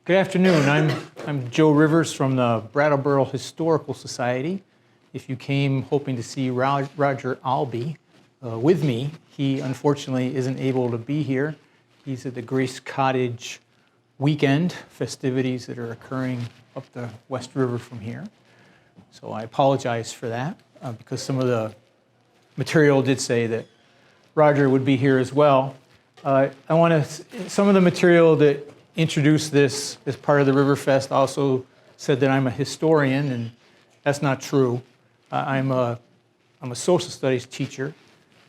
Good afternoon. I'm Joe Rivers from the Brattleboro Historical Society. If you came hoping to see Roger Albee with me, he unfortunately isn't able to be here. He's at the Grace Cottage weekend festivities that are occurring up the West River from here. So I apologize for that because some of the material did say that Roger would be here as well. Some of the material that introduced this as part of the Riverfest also said that I'm a historian, and that's not true. I'm a social studies teacher,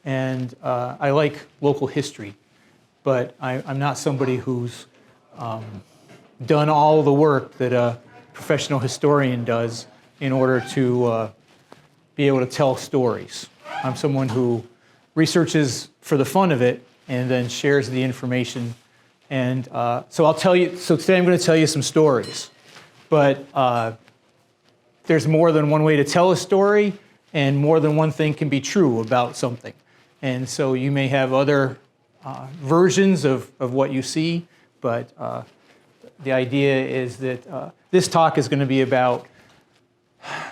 and I like local history, but I'm not somebody who's done all the work that a professional historian does in order to be able to tell stories. I'm someone who researches for the fun of it and then shares the information. And so today I'm going to tell you some stories. But there's more than one way to tell a story, and more than one thing can be true about something. And so you may have other versions of what you see, but the idea is that this talk is going to be about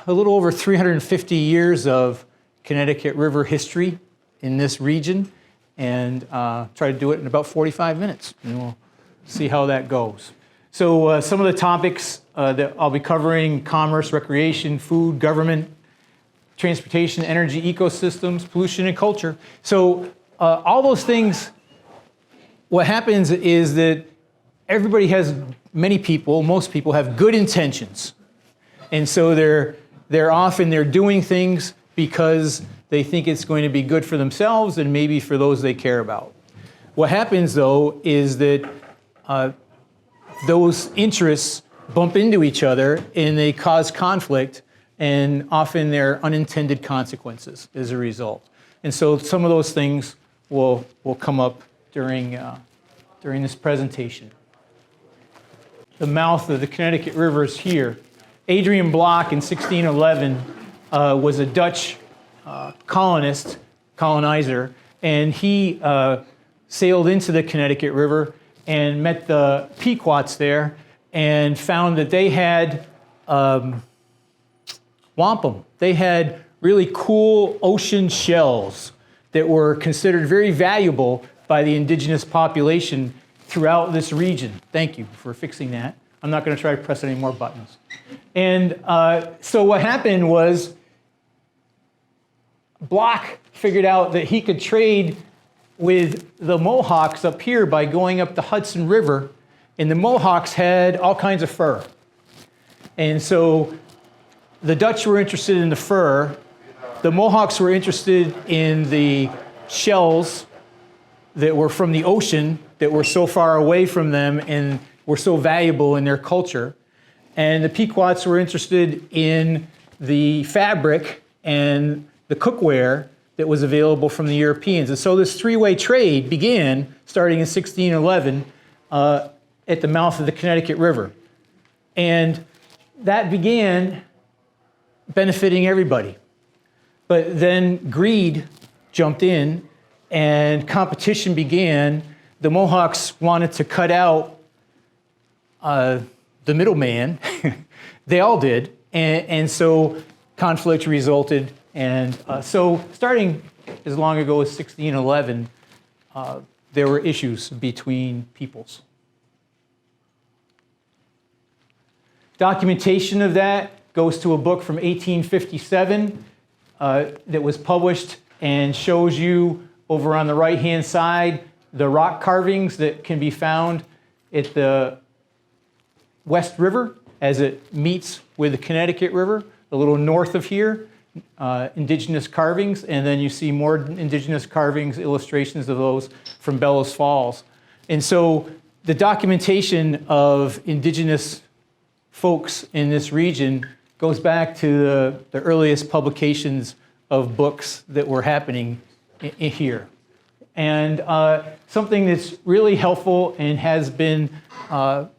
a little over 350 years of Connecticut River history in this region, and try to do it in about 45 minutes, and we'll see how that goes. So some of the topics that I'll be covering: commerce, recreation, food, government, transportation, energy, ecosystems, pollution, and culture. So all those things, what happens is that most people have good intentions. And so they're often doing things because they think it's going to be good for themselves and maybe for those they care about. What happens, though, is that those interests bump into each other and they cause conflict, and often there are unintended consequences as a result. And so some of those things will come up during this presentation. The mouth of the Connecticut River is here. Adrian Block in 1611 was a Dutch colonizer, and he sailed into the Connecticut River and met the Pequots there and found that they had wampum. They had really cool ocean shells that were considered very valuable by the indigenous population throughout this region. Thank you for fixing that. I'm not going to try to press any more buttons. And so what happened was Block figured out that he could trade with the Mohawks up here by going up the Hudson River, and the Mohawks had all kinds of fur. And so the Dutch were interested in the fur, the Mohawks were interested in the shells that were from the ocean that were so far away from them and were so valuable in their culture, and the Pequots were interested in the fabric and the cookware that was available from the Europeans. And so this three-way trade began starting in 1611 at the mouth of the Connecticut River. And that began benefiting everybody. But then greed jumped in and competition began. The Mohawks wanted to cut out the middleman. They all did. And so conflict resulted. And so starting as long ago as 1611, there were issues between peoples. Documentation of that goes to a book from 1857 that was published and shows you over on the right-hand side the rock carvings that can be found at the West River as it meets with the Connecticut River, a little north of here. Indigenous carvings, and then you see more indigenous carvings, illustrations of those from Bellows Falls. And so the documentation of indigenous folks in this region goes back to the earliest publications of books that were happening here. And something that's really helpful and has been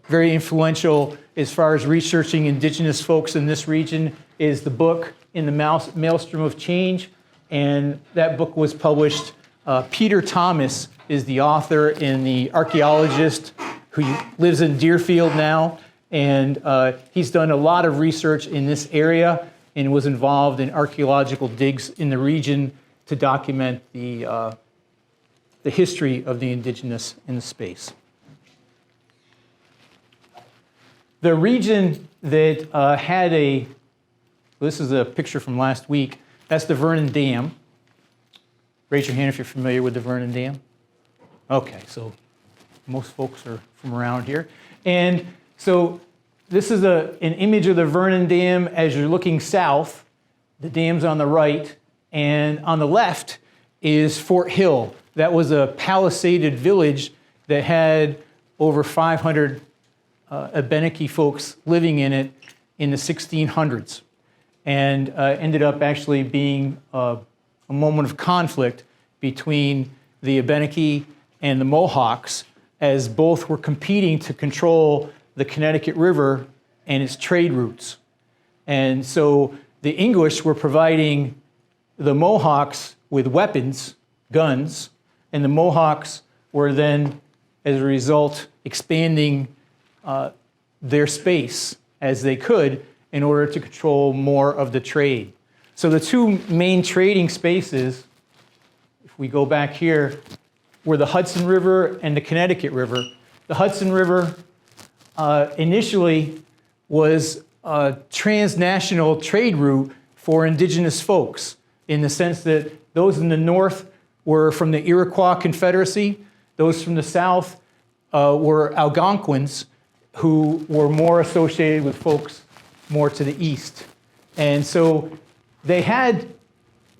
very influential as far as researching indigenous folks in this region is the book In the Maelstrom of Change. And that book was published. Peter Thomas is the author and the archaeologist who lives in Deerfield now, and he's done a lot of research in this area and was involved in archaeological digs in the region to document the history of the indigenous in the space. The region that this is a picture from last week, that's the Vernon Dam. Raise your hand if you're familiar with the Vernon Dam. Okay, so most folks are from around here. And so this is an image of the Vernon Dam as you're looking south. The dam's on the right, and on the left is Fort Hill. That was a palisaded village that had over 500 Abenaki folks living in it in the 1600s, and ended up actually being a moment of conflict between the Abenaki and the Mohawks, as both were competing to control the Connecticut River and its trade routes. And so the English were providing the Mohawks with weapons, guns, and the Mohawks were then, as a result, expanding their space as they could in order to control more of the trade. So the two main trading spaces, if we go back here, were the Hudson River and the Connecticut River. The Hudson River initially was a transnational trade route for indigenous folks, in the sense that those in the north were from the Iroquois Confederacy, those from the south were Algonquins, who were more associated with folks more to the east. And so they had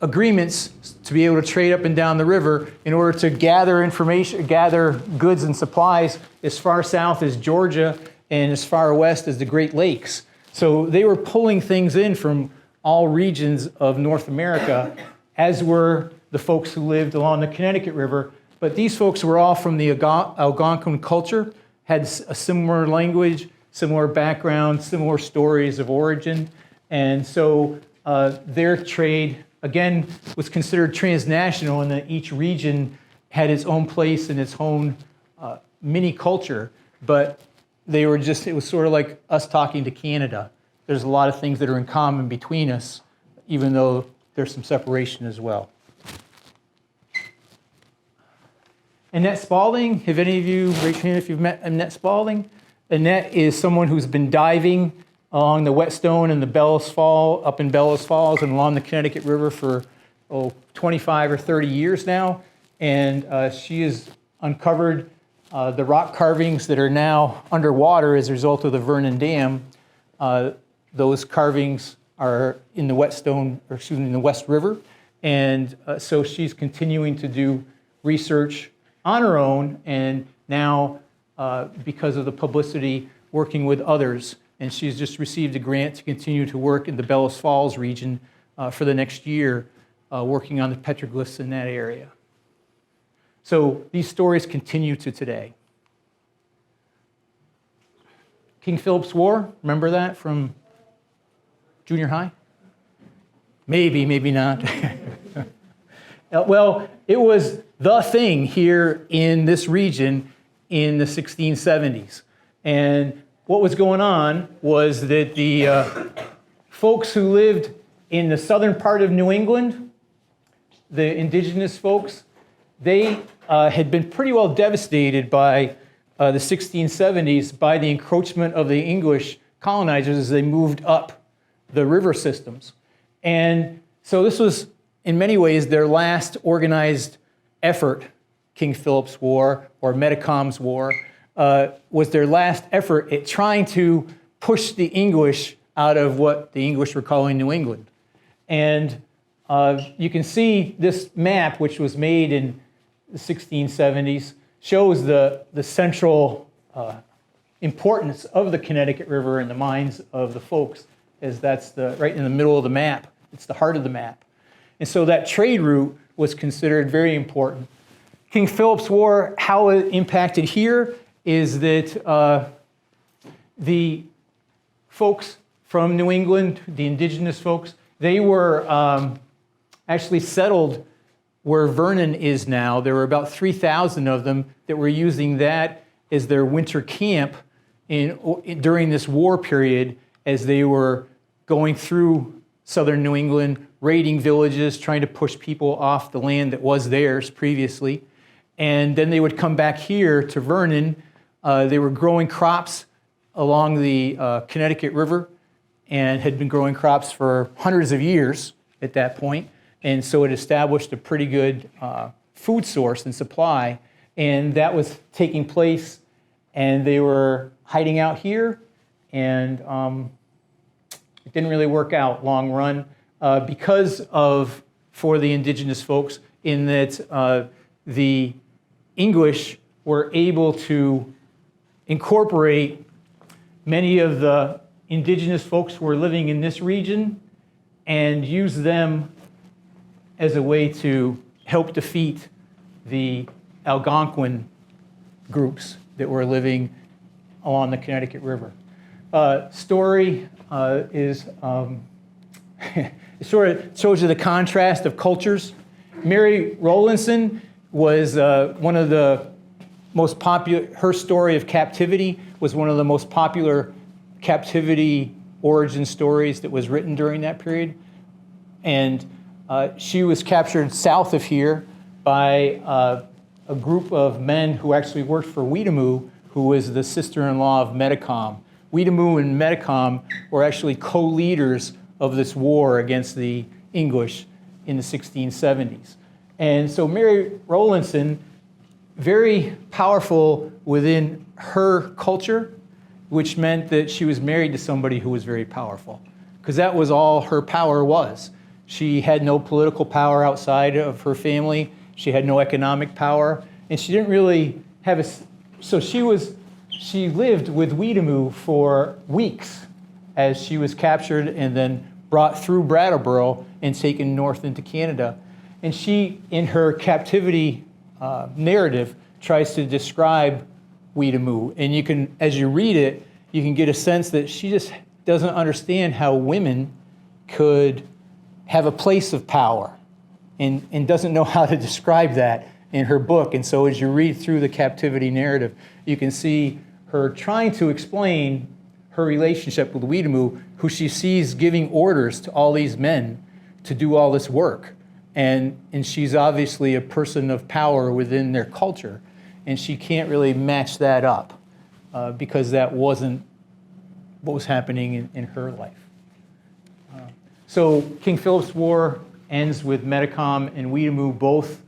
agreements to be able to trade up and down the river in order to gather information, gather goods and supplies as far south as Georgia and as far west as the Great Lakes. So they were pulling things in from all regions of North America, as were the folks who lived along the Connecticut River. But these folks were all from the Algonquin culture, had a similar language, similar background, similar stories of origin. And so their trade, again, was considered transnational, in that each region had its own place and its own mini culture. But it was sort of like us talking to Canada. There's a lot of things that are in common between us, even though there's some separation as well. Annette Spaulding, have any of you, raise your hand if you've met Annette Spaulding? Annette is someone who's been diving along the Whetstone and the Bellows Fall, up in Bellows Falls and along the Connecticut River for 25 or 30 years now. And she has uncovered the rock carvings that are now underwater as a result of the Vernon Dam. Those carvings are in the Whetstone, or excuse me, in the West River. And so she's continuing to do research on her own, and now, because of the publicity, working with others. And she's just received a grant to continue to work in the Bellows Falls region for the next year, working on the petroglyphs in that area. So these stories continue to today. King Philip's War, remember that from junior high? Maybe, maybe not. Well, it was the thing here in this region in the 1670s. And what was going on was that the folks who lived in the southern part of New England, the indigenous folks, they had been pretty well devastated by the 1670s by the encroachment of the English colonizers as they moved up the river systems. And so this was, in many ways, their last organized effort. King Philip's War, or Metacom's War, was their last effort at trying to push the English out of what the English were calling New England. And you can see this map, which was made in the 1670s, shows the central importance of the Connecticut River in the minds of the folks, as that's right in the middle of the map. It's the heart of the map. And so that trade route was considered very important. King Philip's War, how it impacted here is that the folks from New England, the indigenous folks, they were actually settled where Vernon is now. There were about 3,000 of them that were using that as their winter camp during this war period, as they were going through southern New England, raiding villages, trying to push people off the land that was theirs previously. And then they would come back here to Vernon. They were growing crops along the Connecticut River and had been growing crops for hundreds of years at that point. And so it established a pretty good food source and supply. And that was taking place, and they were hiding out here. And it didn't really work out long run for the indigenous folks, in that the English were able to incorporate many of the indigenous folks who were living in this region and use them as a way to help defeat the Algonquin groups that were living along the Connecticut River. Story is it sort of shows you the contrast of cultures. Mary Rowlandson was one of the most popular. Her story of captivity was one of the most popular captivity origin stories that was written during that period. And she was captured south of here by a group of men who actually worked for Weetamoo, who was the sister-in-law of Metacom. Weetamoo and Metacom were actually co-leaders of this war against the English in the 1670s. And so Mary Rowlandson, very powerful within her culture, which meant that she was married to somebody who was very powerful, because that was all her power was. She had no political power outside of her family. She had no economic power, and she didn't really have a. So she lived with Weetamoo for weeks as she was captured and then brought through Brattleboro and taken north into Canada. And she, in her captivity narrative, tries to describe Weetamoo. And you can, as you read it, you can get a sense that she just doesn't understand how women could have a place of power, and doesn't know how to describe that in her book. And so as you read through the captivity narrative, you can see her trying to explain her relationship with Weetamoo, who she sees giving orders to all these men to do all this work. And she's obviously a person of power within their culture, and she can't really match that up because that wasn't what was happening in her life. So King Philip's War ends with Metacom and Weetamoo both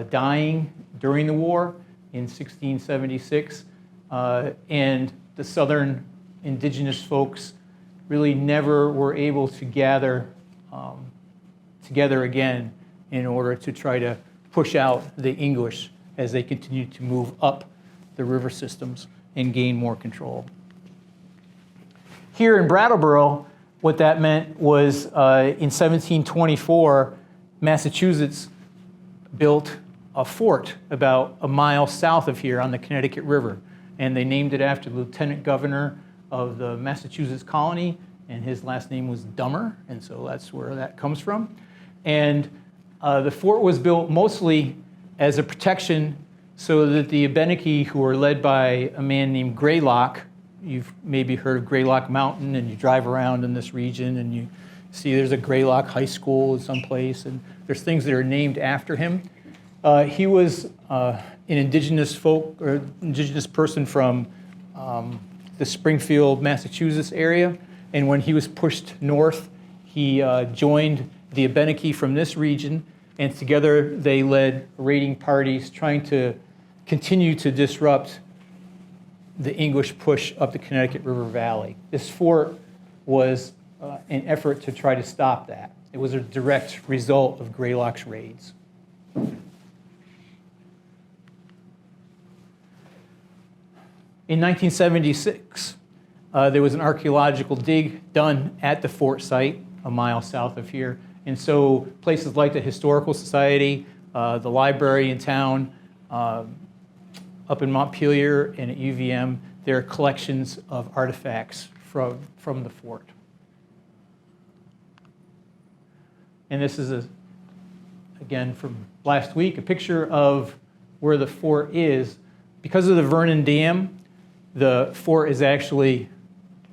dying during the war in 1676, and the southern indigenous folks really never were able to gather together again in order to try to push out the English as they continued to move up the river systems and gain more control. Here in Brattleboro, what that meant was in 1724, Massachusetts built a fort about a mile south of here on the Connecticut River. And they named it after the lieutenant governor of the Massachusetts colony, and his last name was Dummer, and so that's where that comes from. And the fort was built mostly as a protection so that the Abenaki, who were led by a man named Greylock, you've maybe heard of Greylock Mountain, and you drive around in this region and you see there's a Greylock High School in some place, and there's things that are named after him. He was an indigenous person from the Springfield, Massachusetts area, and when he was pushed north, he joined the Abenaki from this region, and together they led raiding parties trying to continue to disrupt the English push up the Connecticut River Valley. This fort was an effort to try to stop that. It was a direct result of Greylock's raids. In 1976, there was an archaeological dig done at the fort site a mile south of here. And so places like the Historical Society, the library in town, up in Montpelier and at UVM, there are collections of artifacts from the fort. And this is, again, from last week, a picture of where the fort is. Because of the Vernon Dam, the fort is actually,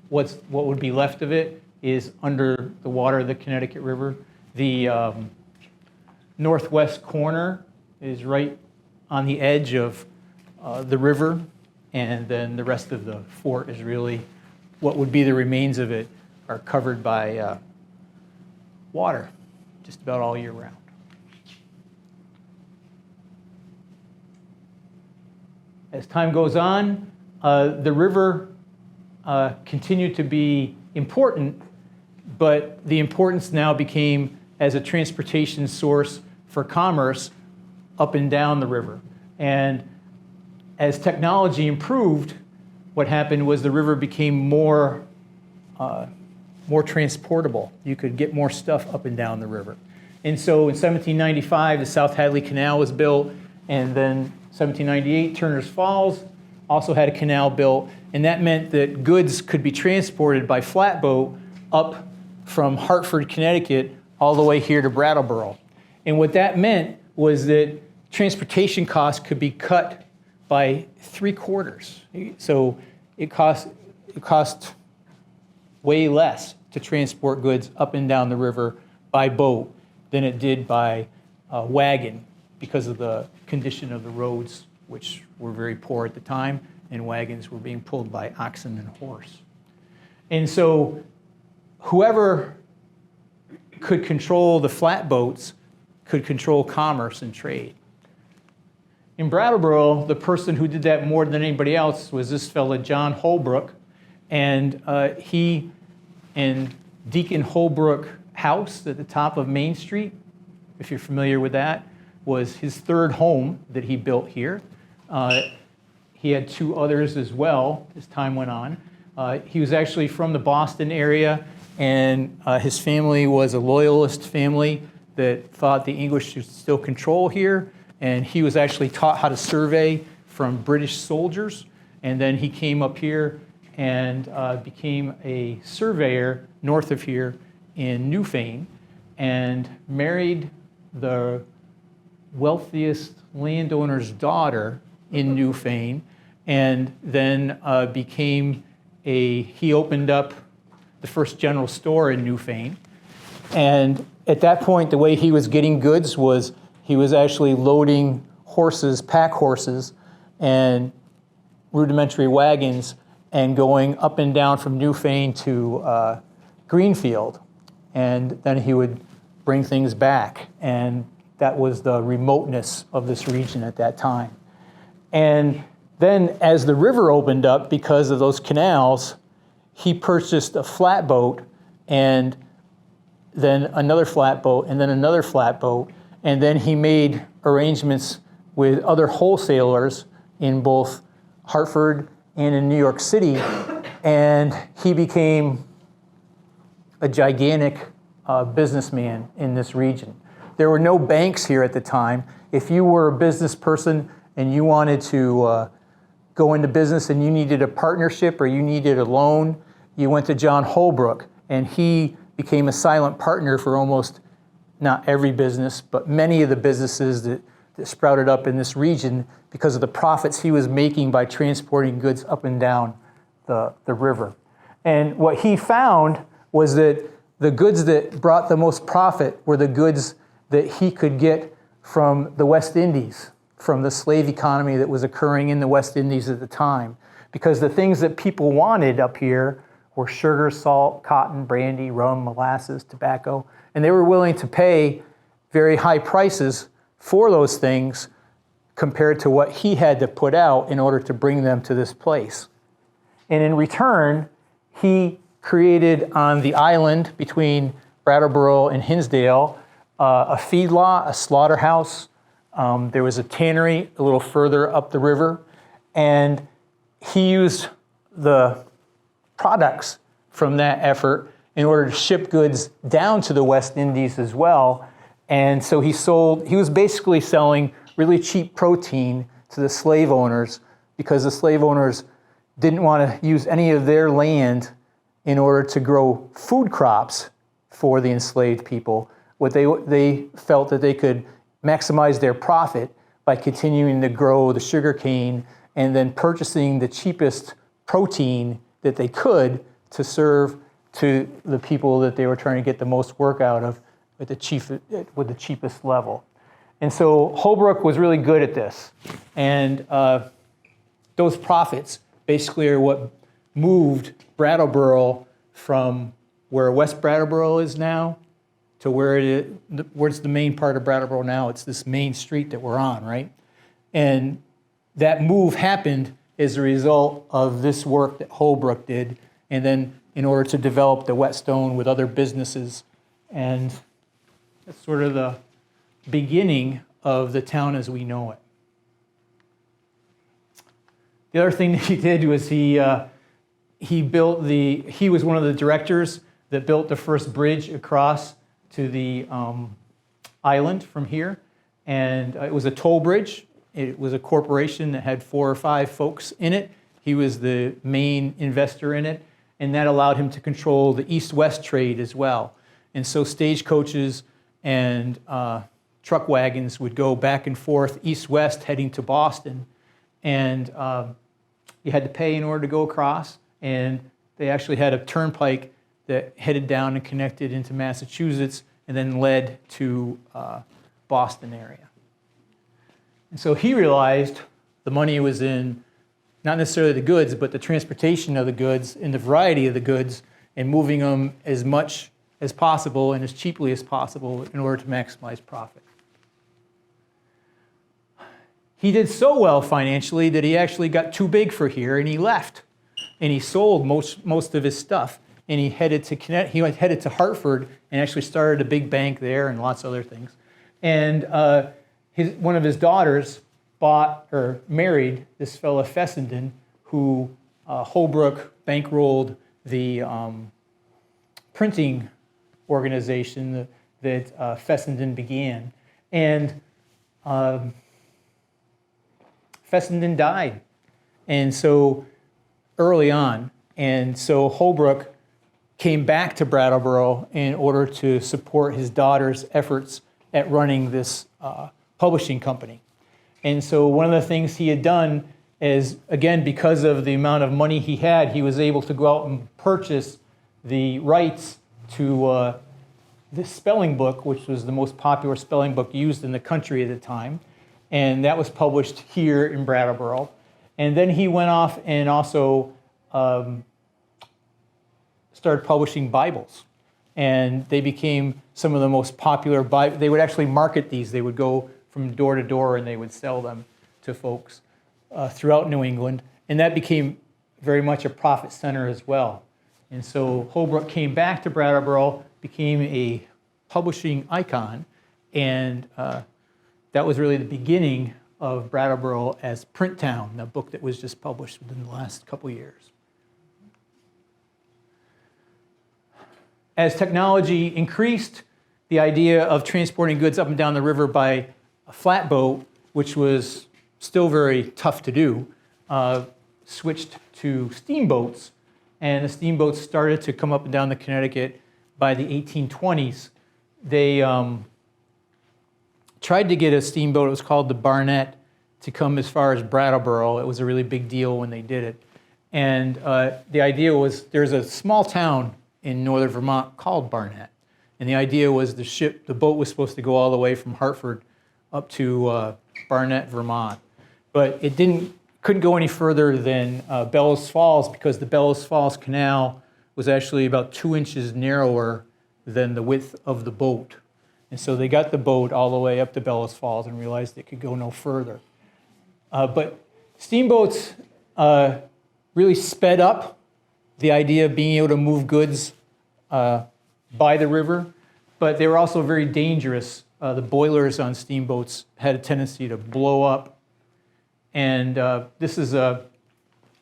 what would be left of it is under the water of the Connecticut River. The northwest corner is right on the edge of the river, and then the rest of the fort is really what would be the remains of it are covered by water just about all year round. As time goes on, the river continued to be important, but the importance now became as a transportation source for commerce up and down the river. And as technology improved, what happened was the river became more transportable. You could get more stuff up and down the river. And so in 1795, the South Hadley Canal was built, and then 1798, Turner's Falls also had a canal built, and that meant that goods could be transported by flatboat up from Hartford, Connecticut, all the way here to Brattleboro. And what that meant was that transportation costs could be cut by 3/4. So it cost way less to transport goods up and down the river by boat than it did by wagon, because of the condition of the roads, which were very poor at the time, and wagons were being pulled by oxen and horse. And so whoever could control the flatboats could control commerce and trade. In Brattleboro, the person who did that more than anybody else was this fella, John Holbrook, and he and Deacon Holbrook House at the top of Main Street, if you're familiar with that, was his third home that he built here. He had 2 others as well as time went on. He was actually from the Boston area, and his family was a loyalist family that thought the English should still control here, and he was actually taught how to survey from British soldiers, and then he came up here and became a surveyor north of here in Newfane, and married the wealthiest landowner's daughter in Newfane, and then he opened up the first general store in Newfane. And at that point, the way he was getting goods was he was actually loading horses, pack horses, and rudimentary wagons, and going up and down from Newfane to Greenfield. And then he would bring things back. And that was the remoteness of this region at that time. And then as the river opened up because of those canals, he purchased a flatboat, and then another flatboat, and then another flatboat. And then he made arrangements with other wholesalers in both Hartford and in New York City. And he became a gigantic businessman in this region. There were no banks here at the time. If you were a business person and you wanted to go into business and you needed a partnership or you needed a loan, you went to John Holbrook, and he became a silent partner for almost, not every business, but many of the businesses that sprouted up in this region because of the profits he was making by transporting goods up and down the river. And what he found was that the goods that brought the most profit were the goods that he could get from the West Indies, from the slave economy that was occurring in the West Indies at the time. Because the things that people wanted up here were sugar, salt, cotton, brandy, rum, molasses, tobacco, and they were willing to pay very high prices for those things compared to what he had to put out in order to bring them to this place. And in return, he created on the island between Brattleboro and Hinsdale a feedlot, a slaughterhouse. There was a tannery a little further up the river, and he used the products from that effort in order to ship goods down to the West Indies as well. And so he was basically selling really cheap protein to the slave owners because the slave owners didn't want to use any of their land in order to grow food crops for the enslaved people. What they felt that they could maximize their profit by continuing to grow the sugar cane and then purchasing the cheapest protein that they could to serve to the people that they were trying to get the most work out of with the cheapest level. And so Holbrook was really good at this. And those profits basically are what moved Brattleboro from where West Brattleboro is now to where's the main part of Brattleboro now. It's this main street that we're on, right? And that move happened as a result of this work that Holbrook did, and then in order to develop the whetstone with other businesses. And that's sort of the beginning of the town as we know it. The other thing that he did was he was one of the directors that built the first bridge across to the island from here. And it was a toll bridge. It was a corporation that had 4 or 5 folks in it. He was the main investor in it, and that allowed him to control the east-west trade as well. And so stagecoaches and truck wagons would go back and forth east-west heading to Boston, and you had to pay in order to go across, and they actually had a turnpike that headed down and connected into Massachusetts and then led to Boston area. And so he realized the money was in not necessarily the goods, but the transportation of the goods and the variety of the goods, and moving them as much as possible and as cheaply as possible in order to maximize profit. He did so well financially that he actually got too big for here, and he left. And he sold most of his stuff, and he headed to Connecticut. He headed to Hartford and actually started a big bank there and lots of other things. And one of his daughters married this fellow Fessenden, who Holbrook bankrolled the printing organization that Fessenden began. And Fessenden died, and so early on. And so Holbrook came back to Brattleboro in order to support his daughter's efforts at running this publishing company. And so one of the things he had done is, again, because of the amount of money he had, he was able to go out and purchase the rights to this spelling book, which was the most popular spelling book used in the country at the time. And that was published here in Brattleboro. And then he went off and also started publishing Bibles. And they became some of the most popular Bibles. They would actually market these. They would go from door to door and they would sell them to folks throughout New England. And that became very much a profit center as well. And so Holbrook came back to Brattleboro, became a publishing icon, and that was really the beginning of Brattleboro as Print Town, the book that was just published within the last couple years. As technology increased, the idea of transporting goods up and down the river by a flatboat, which was still very tough to do, switched to steamboats, and the steamboats started to come up and down the Connecticut by the 1820s. They tried to get a steamboat, it was called the Barnett, to come as far as Brattleboro. It was a really big deal when they did it. And the idea was, there's a small town in northern Vermont called Barnett. And the idea was the boat was supposed to go all the way from Hartford up to Barnett, Vermont. But it couldn't go any further than Bellows Falls, because the Bellows Falls Canal was actually about 2 inches narrower than the width of the boat. And so they got the boat all the way up to Bellows Falls and realized it could go no further. But steamboats really sped up the idea of being able to move goods by the river, but they were also very dangerous. The boilers on steamboats had a tendency to blow up. And this is a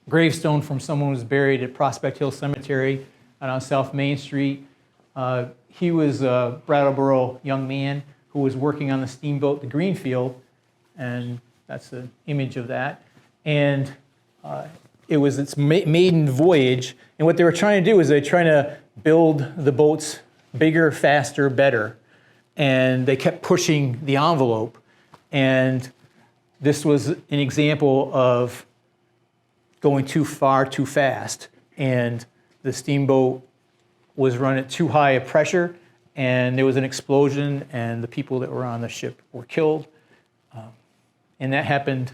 gravestone from someone who was buried at Prospect Hill Cemetery on South Main Street. He was a Brattleboro young man who was working on the steamboat, the Greenfield, and that's an image of that. And it was its maiden voyage, and what they were trying to do is they were trying to build the boats bigger, faster, better, and they kept pushing the envelope. And this was an example of going too far too fast, and the steamboat was run at too high a pressure, and there was an explosion, and the people that were on the ship were killed. And that happened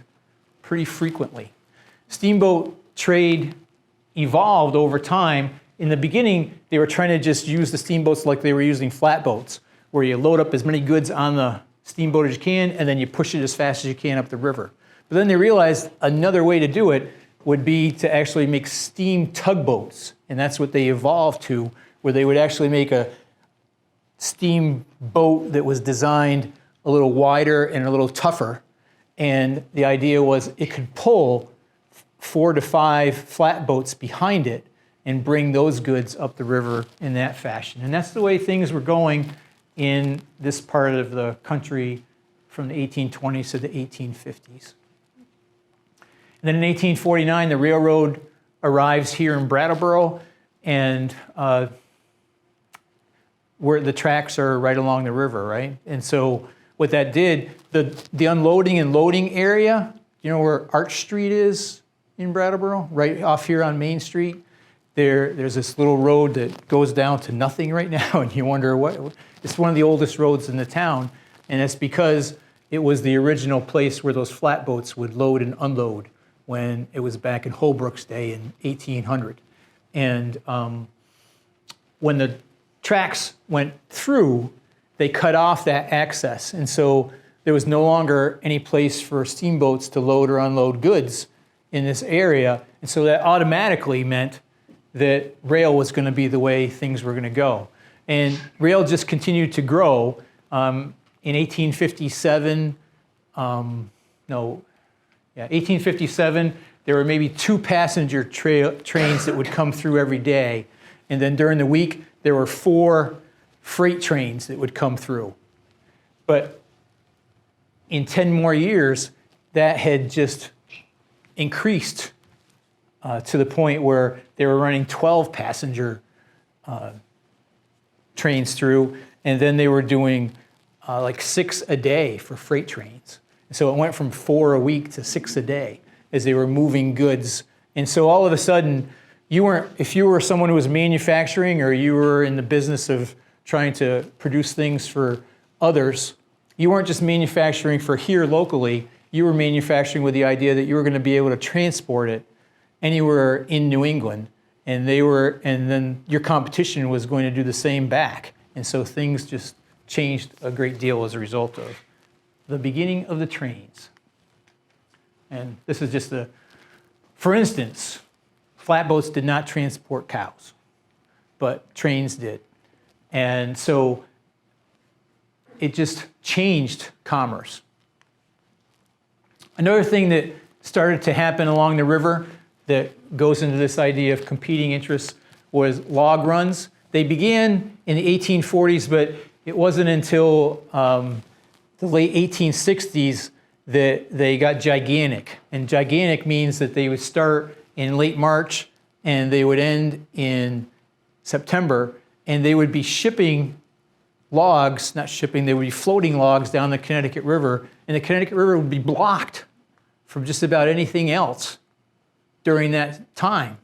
pretty frequently. Steamboat trade evolved over time. In the beginning, they were trying to just use the steamboats like they were using flatboats, where you load up as many goods on the steamboat as you can, and then you push it as fast as you can up the river. But then they realized another way to do it would be to actually make steam tugboats, and that's what they evolved to, where they would actually make a steamboat that was designed a little wider and a little tougher. And the idea was it could pull 4 to 5 flatboats behind it and bring those goods up the river in that fashion. And that's the way things were going in this part of the country from the 1820s to the 1850s. And then in 1849, the railroad arrives here in Brattleboro, and where the tracks are right along the river, right? And so what that did, the unloading and loading area, you know where Arch Street is in Brattleboro? Right off here on Main Street. There's this little road that goes down to nothing right now, and you wonder what, it's one of the oldest roads in the town, and it's because it was the original place where those flatboats would load and unload when it was back in Holbrook's day in 1800. And when the tracks went through, they cut off that access, and so there was no longer any place for steamboats to load or unload goods in this area, and so that automatically meant that rail was going to be the way things were going to go. And rail just continued to grow. In 1857, 1857, there were maybe 2 passenger trains that would come through every day. And then during the week, there were 4 freight trains that would come through. But in 10 more years, that had just increased to the point where they were running 12 passenger trains through, and then they were doing like 6 a day for freight trains. So it went from 4 a week to 6 a day as they were moving goods. And so all of a sudden, if you were someone who was manufacturing, or you were in the business of trying to produce things for others, you weren't just manufacturing for here locally, you were manufacturing with the idea that you were going to be able to transport it anywhere in New England, and then your competition was going to do the same back. And so things just changed a great deal as a result of the beginning of the trains. And this is just for instance, flatboats did not transport cows, but trains did. And so it just changed commerce. Another thing that started to happen along the river that goes into this idea of competing interests was log runs. They began in the 1840s, but it wasn't until the late 1860s that they got gigantic. And gigantic means that they would start in late March and they would end in September, and they would be shipping logs, they would be floating logs down the Connecticut River, and the Connecticut River would be blocked from just about anything else during that time.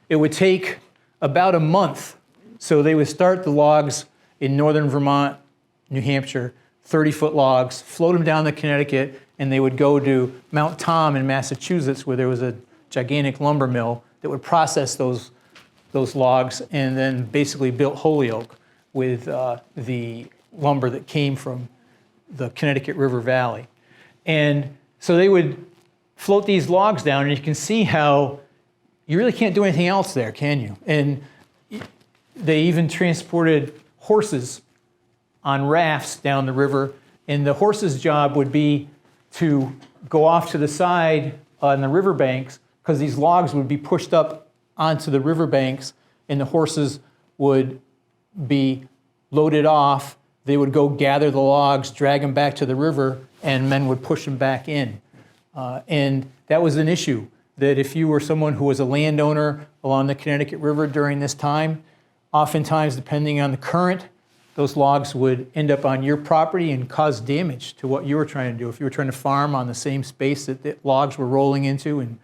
It would take about a month. So they would start the logs in northern Vermont, New Hampshire, 30-foot logs, float them down the Connecticut, and they would go to Mount Tom in Massachusetts, where there was a gigantic lumber mill that would process those logs, and then basically built Holyoke with the lumber that came from the Connecticut River Valley. And so they would float these logs down, and you can see how you really can't do anything else there, can you? And they even transported horses on rafts down the river, and the horse's job would be to go off to the side on the riverbanks, because these logs would be pushed up onto the riverbanks, and the horses would be loaded off. They would go gather the logs, drag them back to the river, and men would push them back in. And that was an issue, that if you were someone who was a landowner along the Connecticut River during this time, oftentimes, depending on the current, those logs would end up on your property and cause damage to what you were trying to do. If you were trying to farm on the same space that the logs were rolling into and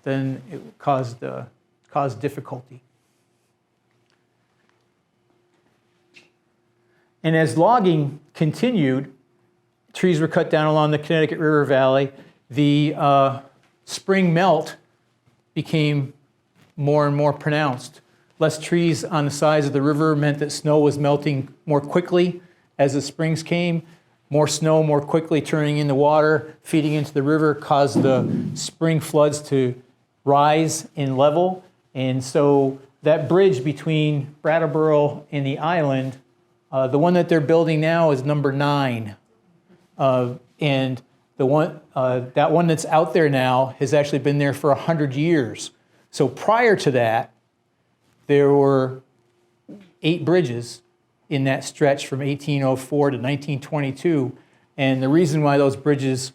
then it caused difficulty. And as logging continued, trees were cut down along the Connecticut River Valley. The spring melt became more and more pronounced. Less trees on the sides of the river meant that snow was melting more quickly as the springs came. More snow more quickly turning into water, feeding into the river, caused the spring floods to rise in level. And so that bridge between Brattleboro and the island, the one that they're building now is number 9. And the one, that one that's out there now has actually been there for 100 years. So prior to that, there were 8 bridges in that stretch from 1804 to 1922. And the reason why those bridges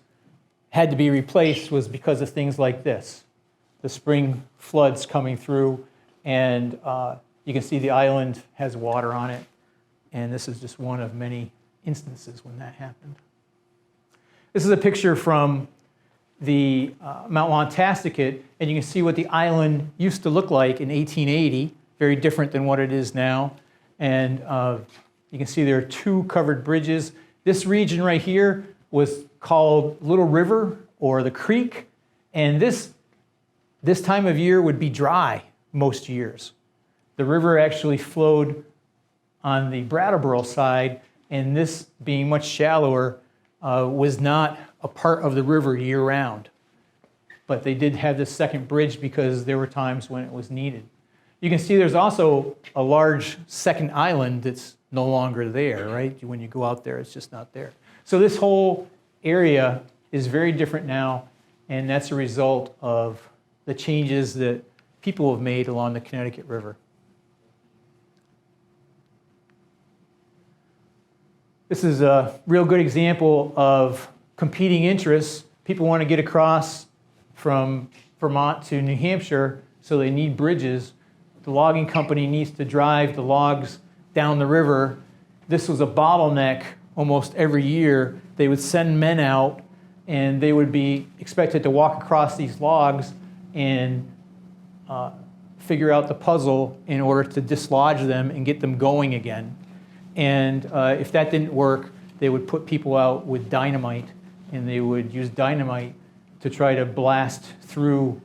had to be replaced was because of things like this. The spring floods coming through, and you can see the island has water on it. And this is just one of many instances when that happened. This is a picture from the Mount Wantasticate, and you can see what the island used to look like in 1880, very different than what it is now. And you can see there are 2 covered bridges. This region right here was called Little River or the Creek, and this time of year would be dry most years. The river actually flowed on the Brattleboro side, and this being much shallower was not a part of the river year-round. But they did have this second bridge because there were times when it was needed. You can see there's also a large second island that's no longer there, right? When you go out there, it's just not there. So this whole area is very different now, and that's a result of the changes that people have made along the Connecticut River. This is a real good example of competing interests. People want to get across from Vermont to New Hampshire, so they need bridges. The logging company needs to drive the logs down the river. This was a bottleneck almost every year. They would send men out, and they would be expected to walk across these logs and figure out the puzzle in order to dislodge them and get them going again. And if that didn't work, they would put people out with dynamite, and they would use dynamite to try to blast through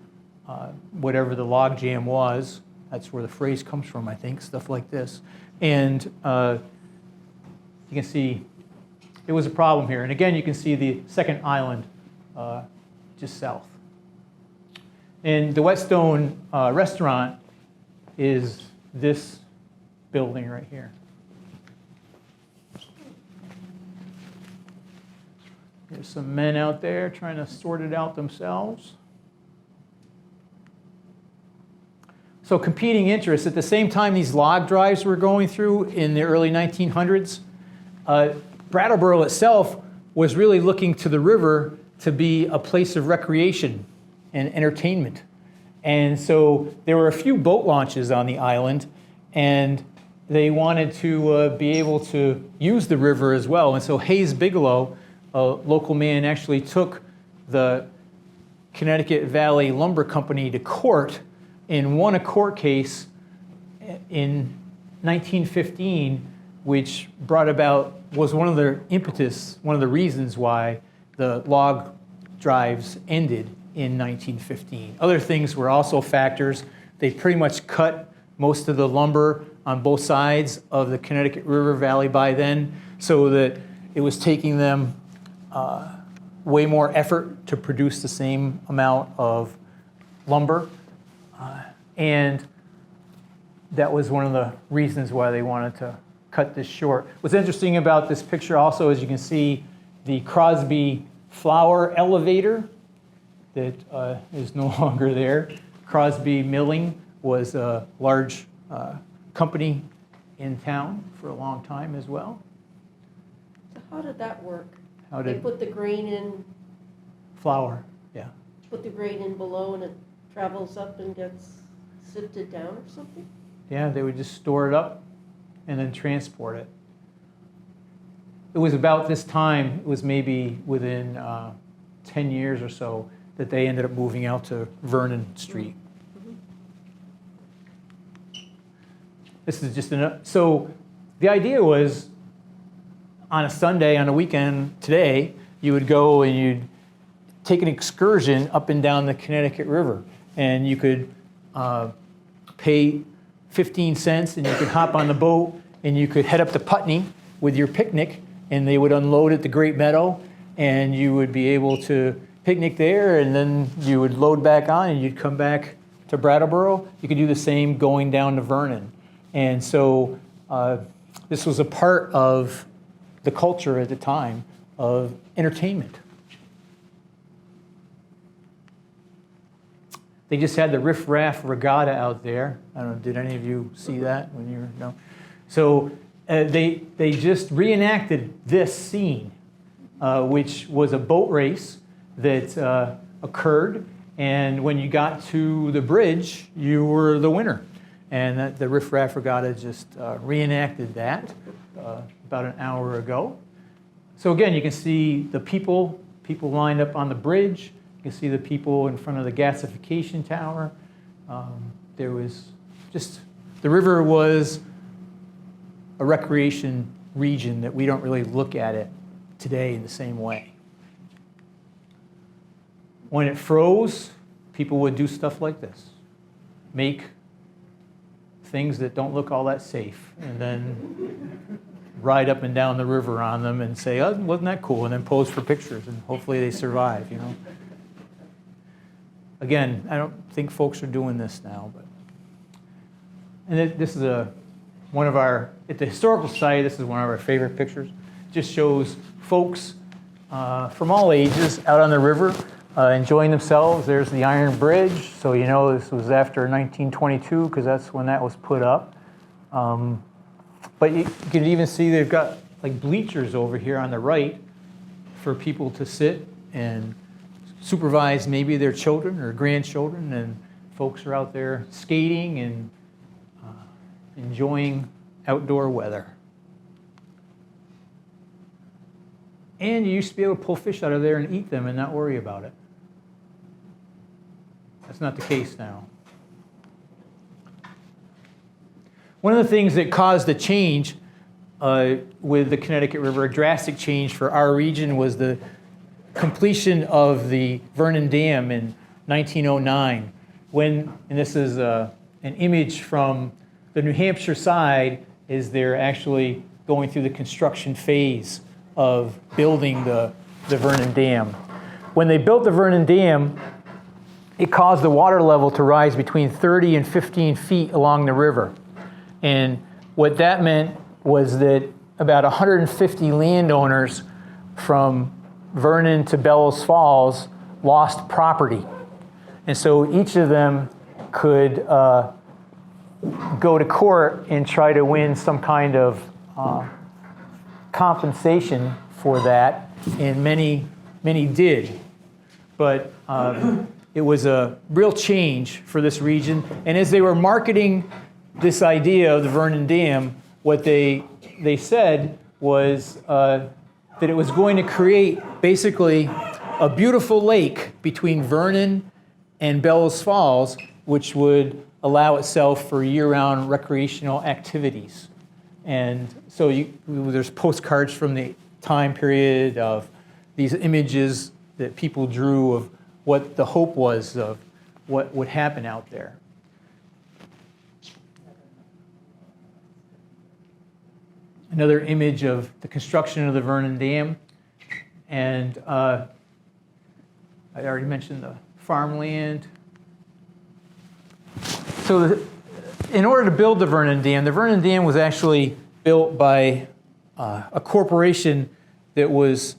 whatever the log jam was. That's where the phrase comes from, I think, stuff like this. And you can see it was a problem here. And again, you can see the second island just south. And the Whetstone restaurant is this building right here. There's some men out there trying to sort it out themselves. So competing interests. At the same time these log drives were going through in the early 1900s, Brattleboro itself was really looking to the river to be a place of recreation and entertainment. And so there were a few boat launches on the island, and they wanted to be able to use the river as well. And so Hayes Bigelow, a local man, actually took the Connecticut Valley Lumber Company to court and won a court case in 1915, which was one of the impetus, one of the reasons why the log drives ended in 1915. Other things were also factors. They pretty much cut most of the lumber on both sides of the Connecticut River Valley by then, so that it was taking them way more effort to produce the same amount of lumber. And that was one of the reasons why they wanted to cut this short. What's interesting about this picture also is you can see the Crosby flour elevator that is no longer there. Crosby Milling was a large company in town for a long time as well. So how did that work? They put the grain in? Flour, yeah. Put the grain in below and it travels up and gets sifted down or something? Yeah, they would just store it up and then transport it. It was about this time, it was maybe within 10 years or so, that they ended up moving out to Vernon Street. This is just so the idea was on a Sunday, on a weekend today, you would go and you'd take an excursion up and down the Connecticut River, and you could pay 15 cents and you could hop on the boat and you could head up to Putney with your picnic, and they would unload at the Great Meadow, and you would be able to picnic there, and then you would load back on and you'd come back to Brattleboro. You could do the same going down to Vernon. And so this was a part of the culture at the time of entertainment. They just had the Riff Raff Regatta out there. I don't know, did any of you see that when you were, no? So they just reenacted this scene, which was a boat race that occurred, and when you got to the bridge, you were the winner. And the Riff Raff Regatta just reenacted that about an hour ago. So again, you can see the people lined up on the bridge. You can see the people in front of the gasification tower. There was just, the river was a recreation region that we don't really look at it today in the same way. When it froze, people would do stuff like this. Make things that don't look all that safe, and then ride up and down the river on them and say, oh, wasn't that cool? And then pose for pictures, and hopefully they survive, you know. Again, I don't think folks are doing this now, but. And this is one of our, at the Historical Society, this is one of our favorite pictures. Just shows folks from all ages out on the river enjoying themselves. There's the Iron Bridge, so you know this was after 1922 because that's when that was put up. But you can even see they've got like bleachers over here on the right for people to sit and supervise maybe their children or grandchildren, and folks are out there skating and enjoying outdoor weather. And you used to be able to pull fish out of there and eat them and not worry about it. That's not the case now. One of the things that caused a change with the Connecticut River, a drastic change for our region, was the completion of the Vernon Dam in 1909. And this is an image from the New Hampshire side, is they're actually going through the construction phase of building the Vernon Dam. When they built the Vernon Dam, it caused the water level to rise between 30 and 15 feet along the river. And what that meant was that about 150 landowners from Vernon to Bellows Falls lost property. And so each of them could go to court and try to win some kind of compensation for that, and many did. But it was a real change for this region. And as they were marketing this idea of the Vernon Dam, what they said was that it was going to create basically a beautiful lake between Vernon and Bellows Falls, which would allow itself for year-round recreational activities. And so there's postcards from the time period of these images that people drew of what the hope was of what would happen out there. Another image of the construction of the Vernon Dam. And I already mentioned the farmland. So in order to build the Vernon Dam was actually built by a corporation that was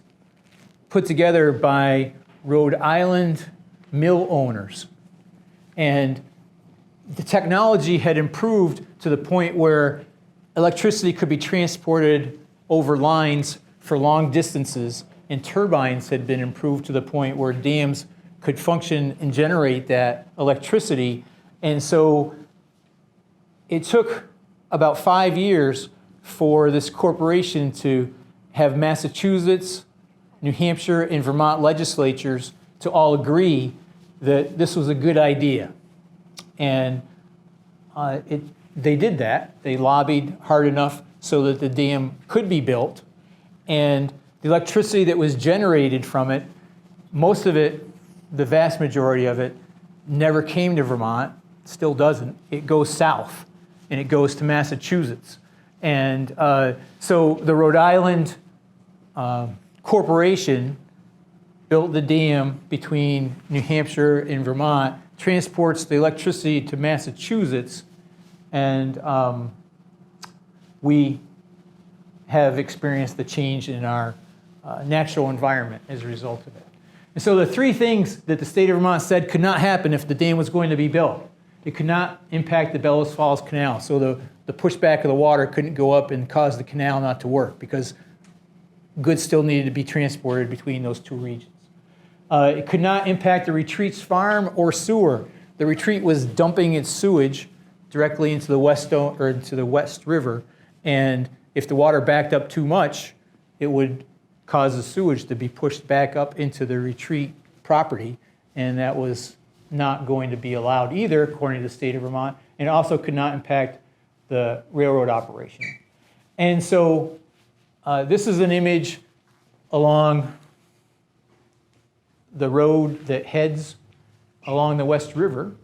put together by Rhode Island mill owners. And the technology had improved to the point where electricity could be transported over lines for long distances, and turbines had been improved to the point where dams could function and generate that electricity. And so it took about 5 years for this corporation to have Massachusetts, New Hampshire, and Vermont legislatures to all agree that this was a good idea. And they did that. They lobbied hard enough so that the dam could be built. And the electricity that was generated from it, most of it, the vast majority of it, never came to Vermont, still doesn't. It goes south, and it goes to Massachusetts. And so the Rhode Island Corporation built the dam between New Hampshire and Vermont, transports the electricity to Massachusetts, and we have experienced the change in our natural environment as a result of it. And so the three things that the state of Vermont said could not happen if the dam was going to be built. It could not impact the Bellows Falls Canal, so the pushback of the water couldn't go up and cause the canal not to work because goods still needed to be transported between those two regions. It could not impact the retreat's farm or sewer. The retreat was dumping its sewage directly into the West River, and if the water backed up too much, it would cause the sewage to be pushed back up into the retreat property, and that was not going to be allowed either, according to the state of Vermont, and also could not impact the railroad operation. And so this is an image along the road that heads along the West River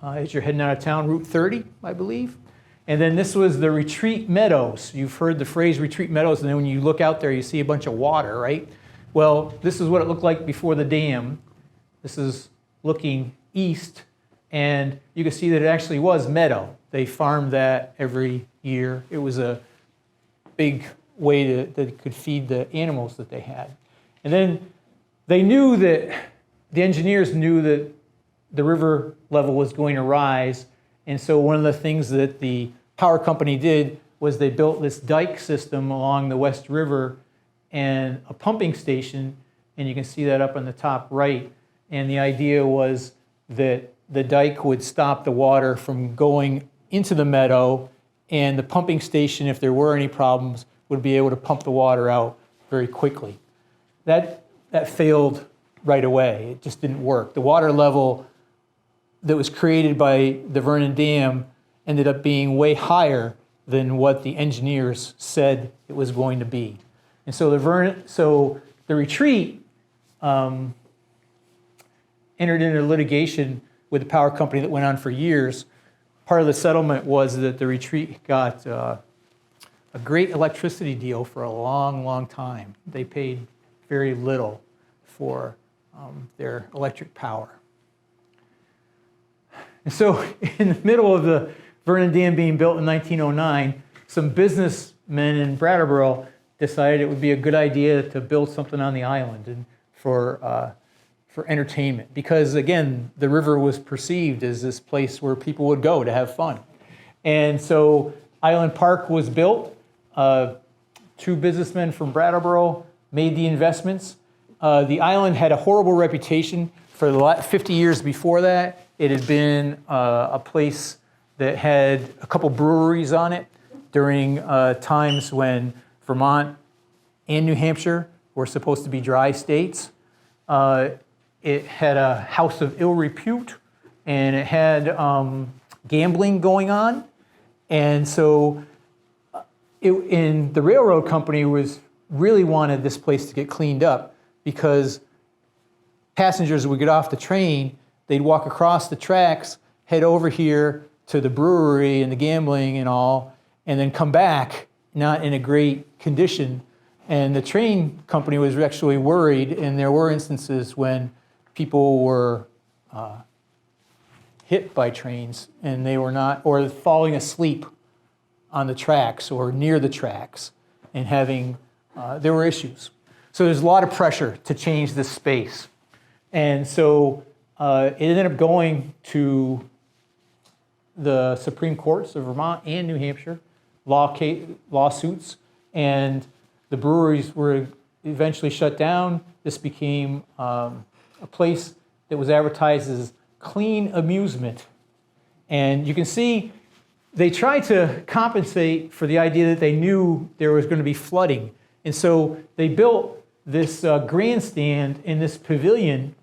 as you're heading out of town, Route 30, I believe. And then this was the retreat meadows. You've heard the phrase retreat meadows, and then when you look out there, you see a bunch of water, right? Well, this is what it looked like before the dam. This is looking east, and you can see that it actually was meadow. They farmed that every year. It was a big way that it could feed the animals that they had. And then they knew that, the engineers knew that the river level was going to rise, and so one of the things that the power company did was they built this dike system along the West River and a pumping station, and you can see that up on the top right. And the idea was that the dike would stop the water from going into the meadow, and the pumping station, if there were any problems, would be able to pump the water out very quickly. That failed right away. It just didn't work. The water level that was created by the Vernon Dam ended up being way higher than what the engineers said it was going to be. And so the retreat entered into litigation with the power company that went on for years. Part of the settlement was that the retreat got a great electricity deal for a long, long time. They paid very little for their electric power. And so in the middle of the Vernon Dam being built in 1909, some businessmen in Brattleboro decided it would be a good idea to build something on the island and for entertainment. Because again, the river was perceived as this place where people would go to have fun. And so Island Park was built. Two businessmen from Brattleboro made the investments. The island had a horrible reputation for the last 50 years before that. It had been a place that had a couple breweries on it during times when Vermont and New Hampshire were supposed to be dry states. It had a house of ill repute, and it had gambling going on. And so the railroad company really wanted this place to get cleaned up because passengers would get off the train, they'd walk across the tracks, head over here to the brewery and the gambling and all, and then come back not in a great condition. And the train company was actually worried, and there were instances when people were hit by trains and they were not, or falling asleep on the tracks or near the tracks and having, there were issues. So there's a lot of pressure to change this space. And so it ended up going to the Supreme Courts of Vermont and New Hampshire, lawsuits, and the breweries were eventually shut down. This became a place that was advertised as clean amusement. And you can see they tried to compensate for the idea that they knew there was going to be flooding. And so they built this grandstand in this pavilion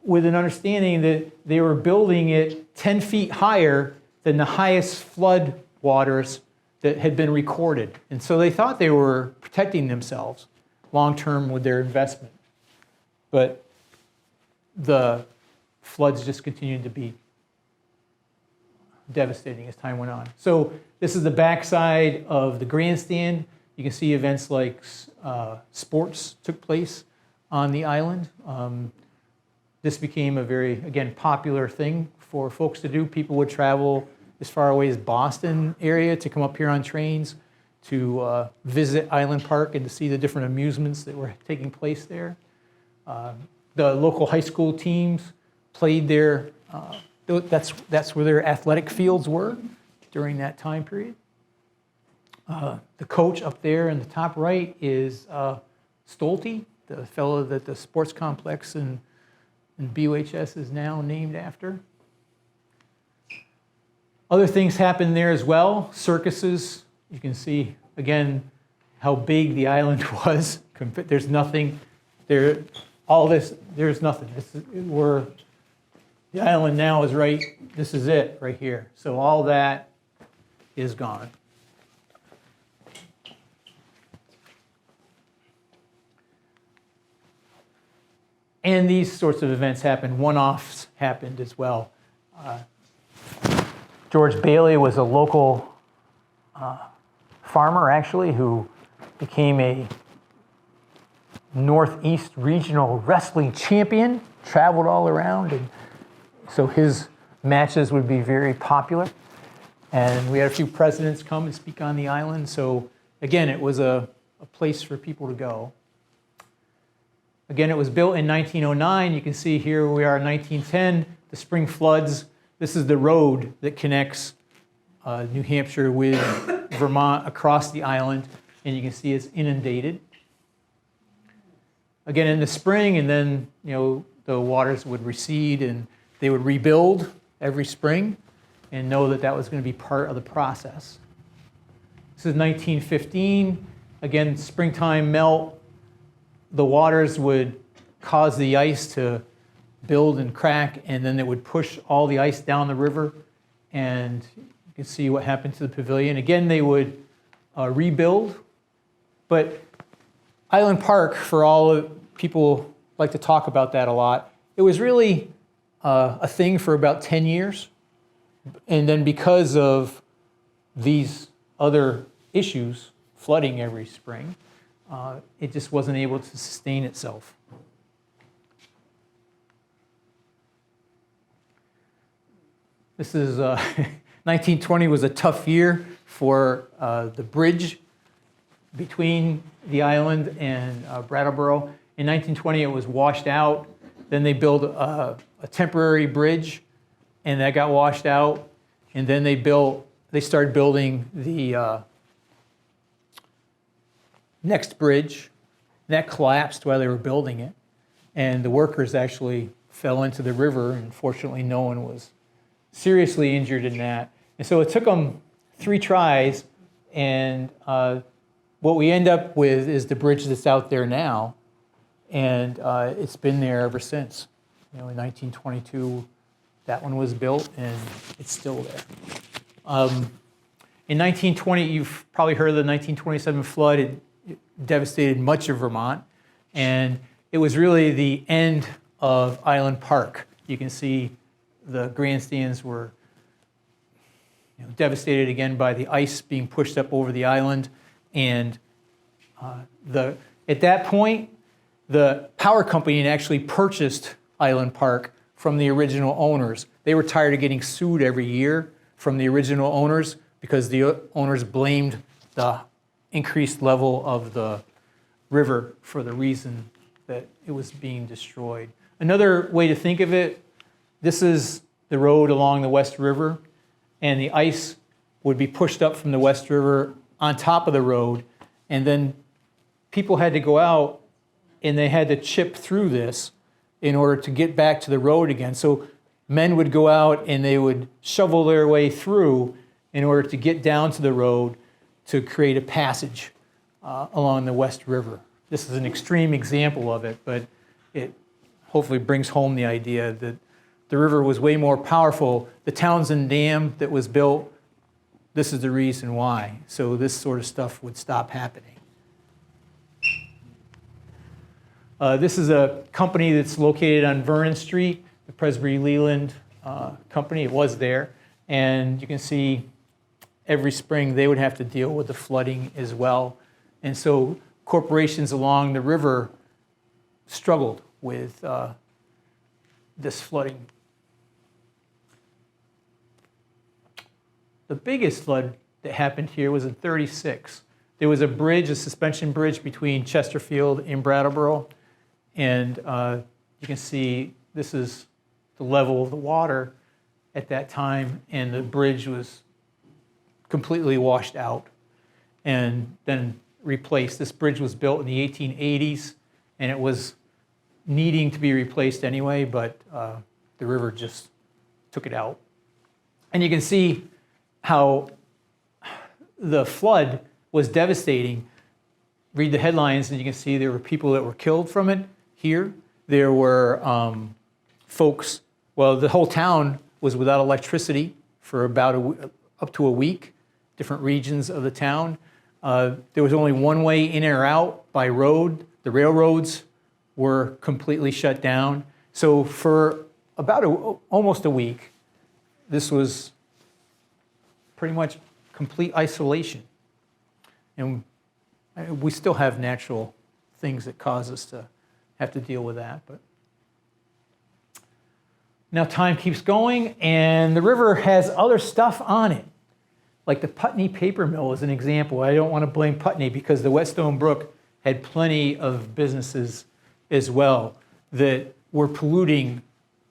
with an understanding that they were building it 10 feet higher than the highest flood waters that had been recorded. And so they thought they were protecting themselves long-term with their investment. But the floods just continued to be devastating as time went on. So this is the backside of the grandstand. You can see events like sports took place on the island. This became a very, again, popular thing for folks to do. People would travel as far away as Boston area to come up here on trains to visit Island Park and to see the different amusements that were taking place there. The local high school teams played there. That's where their athletic fields were during that time period. The coach up there in the top right is Stolte, the fellow that the sports complex in BUHS is now named after. Other things happened there as well. Circuses. You can see, again, how big the island was. There's nothing there. All this, there's nothing. The island now is right, this is it right here. So all that is gone. And these sorts of events happened. One-offs happened as well. George Bailey was a local farmer, actually, who became a Northeast regional wrestling champion, traveled all around, and so his matches would be very popular. And we had a few presidents come and speak on the island. So again, it was a place for people to go. Again, it was built in 1909. You can see here we are in 1910, the spring floods. This is the road that connects New Hampshire with Vermont across the island, and you can see it's inundated. Again, in the spring, and then the waters would recede, and they would rebuild every spring, and know that that was going to be part of the process. This is 1915. Again, springtime melt. The waters would cause the ice to build and crack, and then it would push all the ice down the river, and you can see what happened to the pavilion. Again, they would rebuild, but Island Park, for all people like to talk about that a lot, it was really a thing for about 10 years, and then because of these other issues, flooding every spring, it just wasn't able to sustain itself. This is 1920 was a tough year for the bridge between the island and Brattleboro. In 1920, it was washed out. Then they built a temporary bridge, and that got washed out. And then they started building the next bridge. That collapsed while they were building it, and the workers actually fell into the river, and fortunately no one was seriously injured in that. And so it took them 3 tries, and what we end up with is the bridge that's out there now, and it's been there ever since. In 1922, that one was built, and it's still there. In 1920, you've probably heard of the 1927 flood. It devastated much of Vermont, and it was really the end of Island Park. You can see the grandstands were devastated again by the ice being pushed up over the island, and at that point, the power company had actually purchased Island Park from the original owners. They were tired of getting sued every year from the original owners because the owners blamed the increased level of the river for the reason that it was being destroyed. Another way to think of it, this is the road along the West River, and the ice would be pushed up from the West River on top of the road, and then people had to go out and they had to chip through this in order to get back to the road again. So men would go out and they would shovel their way through in order to get down to the road to create a passage along the West River. This is an extreme example of it, but it hopefully brings home the idea that the river was way more powerful. The Townsend Dam that was built, this is the reason why. So this sort of stuff would stop happening. This is a company that's located on Vernon Street, the Presbury Leland company. It was there. And you can see every spring they would have to deal with the flooding as well. And so corporations along the river struggled with this flooding. The biggest flood that happened here was in '36. There was a bridge, a suspension bridge between Chesterfield and Brattleboro. And you can see this is the level of the water at that time, and the bridge was completely washed out and then replaced. This bridge was built in the 1880s, and it was needing to be replaced anyway, but the river just took it out. And you can see how the flood was devastating. Read the headlines, and you can see there were people that were killed from it here. There were folks, well, the whole town was without electricity for about up to a week, different regions of the town. There was only one way in or out by road. The railroads were completely shut down. So for about almost a week, this was pretty much complete isolation. And we still have natural things that cause us to have to deal with that. But now time keeps going, and the river has other stuff on it. Like the Putney paper mill is an example. I don't want to blame Putney because the Whetstone Brook had plenty of businesses as well that were polluting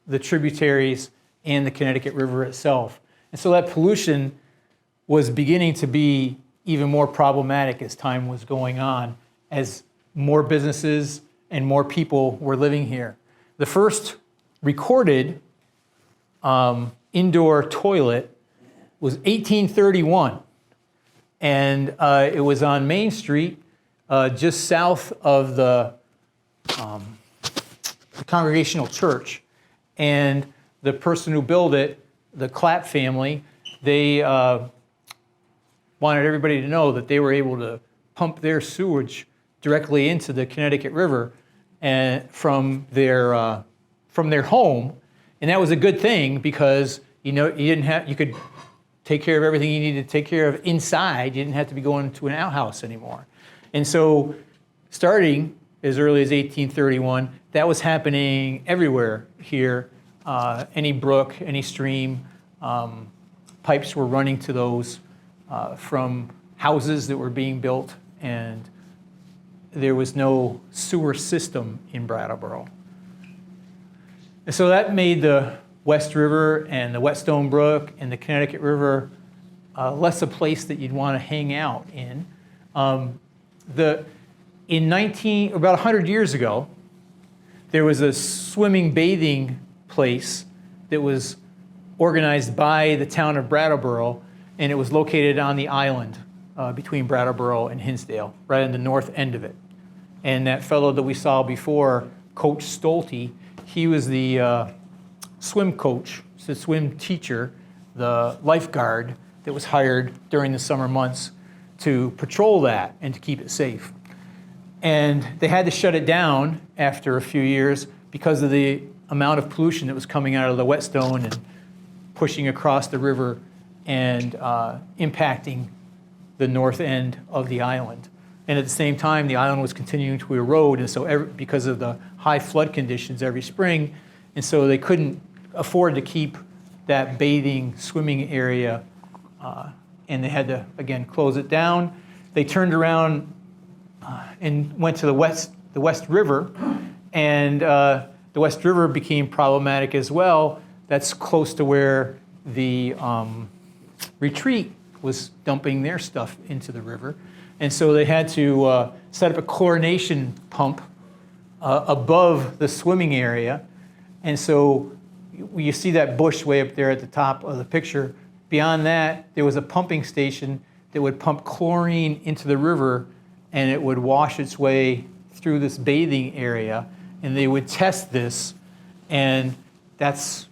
the tributaries and the Connecticut River itself. And so that pollution was beginning to be even more problematic as time was going on, as more businesses and more people were living here. The first recorded indoor toilet was 1831, and it was on Main Street, just south of the Congregational Church. And the person who built it, the Clapp family, they wanted everybody to know that they were able to pump their sewage directly into the Connecticut River and from their home, and that was a good thing because you could take care of everything you needed to take care of inside. You didn't have to be going to an outhouse anymore. And so, starting as early as 1831, that was happening everywhere here. Any brook, any stream, pipes were running to those from houses that were being built, and there was no sewer system in Brattleboro. And so that made the West River and the Whetstone Brook and the Connecticut River less a place that you'd want to hang out in. About 100 years ago, there was a swimming bathing place that was organized by the town of Brattleboro, and it was located on the island between Brattleboro and Hinsdale, right on the north end of it. And that fellow that we saw before, Coach Stolte, he was the swim coach, the swim teacher, the lifeguard that was hired during the summer months to patrol that and to keep it safe. And they had to shut it down after a few years because of the amount of pollution that was coming out of the Whetstone and pushing across the river and impacting the north end of the island. And at the same time, the island was continuing to erode, and so because of the high flood conditions every spring, and so they couldn't afford to keep that bathing, swimming area, and they had to, again, close it down. They turned around and went to the West River, and the West River became problematic as well. That's close to where the retreat was dumping their stuff into the river. And so they had to set up a chlorination pump above the swimming area. And so you see that bush way up there at the top of the picture. Beyond that, there was a pumping station that would pump chlorine into the river, and it would wash its way through this bathing area. and they would test this, and that's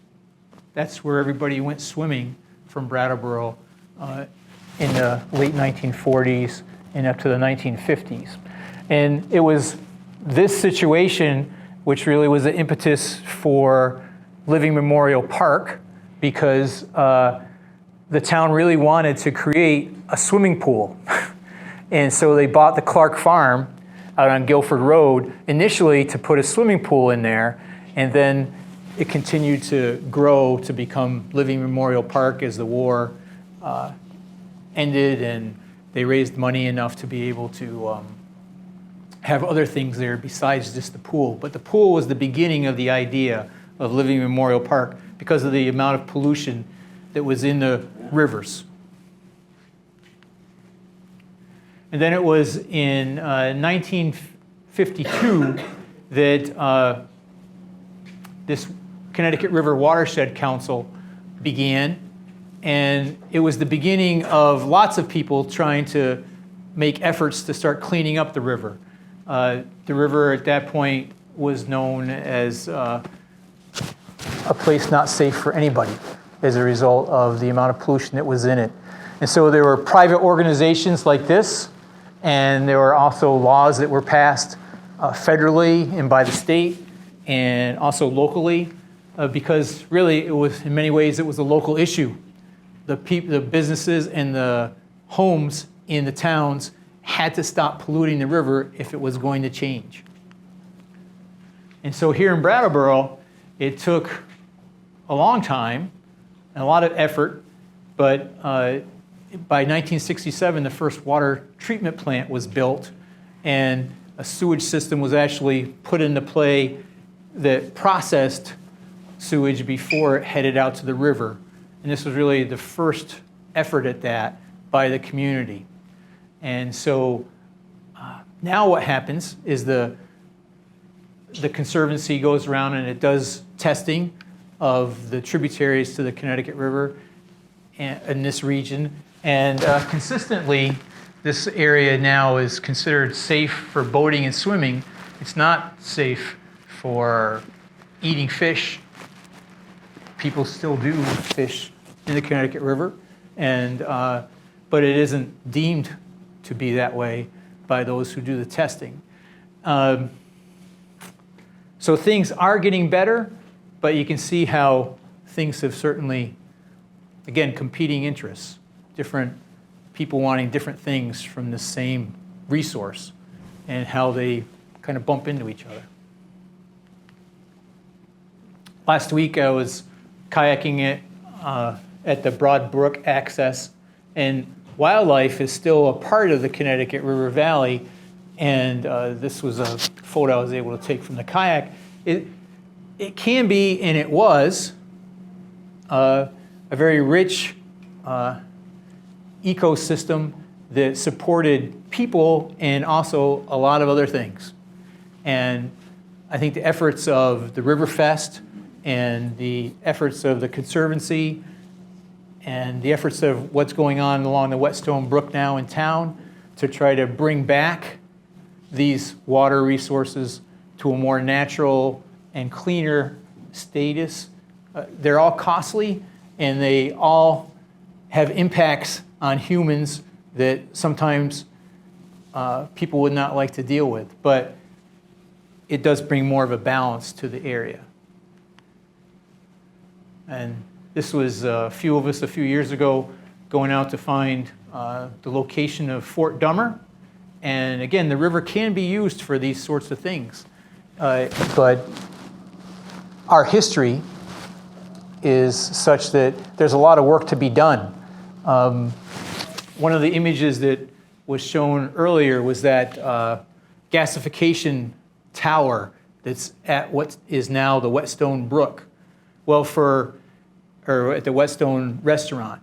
where everybody went swimming from Brattleboro in the late 1940s and up to the 1950s. And it was this situation which really was the impetus for Living Memorial Park, because the town really wanted to create a swimming pool. And so they bought the Clark Farm out on Guilford Road initially to put a swimming pool in there, and then it continued to grow to become Living Memorial Park as the war ended, and they raised money enough to be able to have other things there besides just the pool. But the pool was the beginning of the idea of Living Memorial Park because of the amount of pollution that was in the rivers. And then it was in 1952 that this Connecticut River Watershed Council began, and it was the beginning of lots of people trying to make efforts to start cleaning up the river. The river at that point was known as a place not safe for anybody as a result of the amount of pollution that was in it. And so there were private organizations like this, and there were also laws that were passed federally and by the state and also locally, because really it was, in many ways, it was a local issue. The businesses and the homes in the towns had to stop polluting the river if it was going to change. And so here in Brattleboro, it took a long time and a lot of effort, but by 1967, the first water treatment plant was built, and a sewage system was actually put into play that processed sewage before it headed out to the river. And this was really the first effort at that by the community. And so now what happens is the Conservancy goes around and it does testing of the tributaries to the Connecticut River in this region. And consistently, this area now is considered safe for boating and swimming. It's not safe for eating fish. People still do fish in the Connecticut River, and but it isn't deemed to be that way by those who do the testing. So things are getting better, but you can see how things have certainly, again, competing interests, different people wanting different things from the same resource, and how they kind of bump into each other. Last week I was kayaking it at the Broad Brook access, and wildlife is still a part of the Connecticut River Valley, and this was a photo I was able to take from the kayak. It can be, and it was, a very rich ecosystem that supported people and also a lot of other things. And I think the efforts of the Riverfest and the efforts of the Conservancy and the efforts of what's going on along the Whetstone Brook now in town to try to bring back these water resources to a more natural and cleaner status. They're all costly, and they all have impacts on humans that sometimes people would not like to deal with, but it does bring more of a balance to the area. And this was a few of us a few years ago going out to find the location of Fort Dummer. And again, the river can be used for these sorts of things. But our history is such that there's a lot of work to be done. One of the images that was shown earlier was that gasification tower that's at what is now the Whetstone Brook. Well, at the Whetstone restaurant.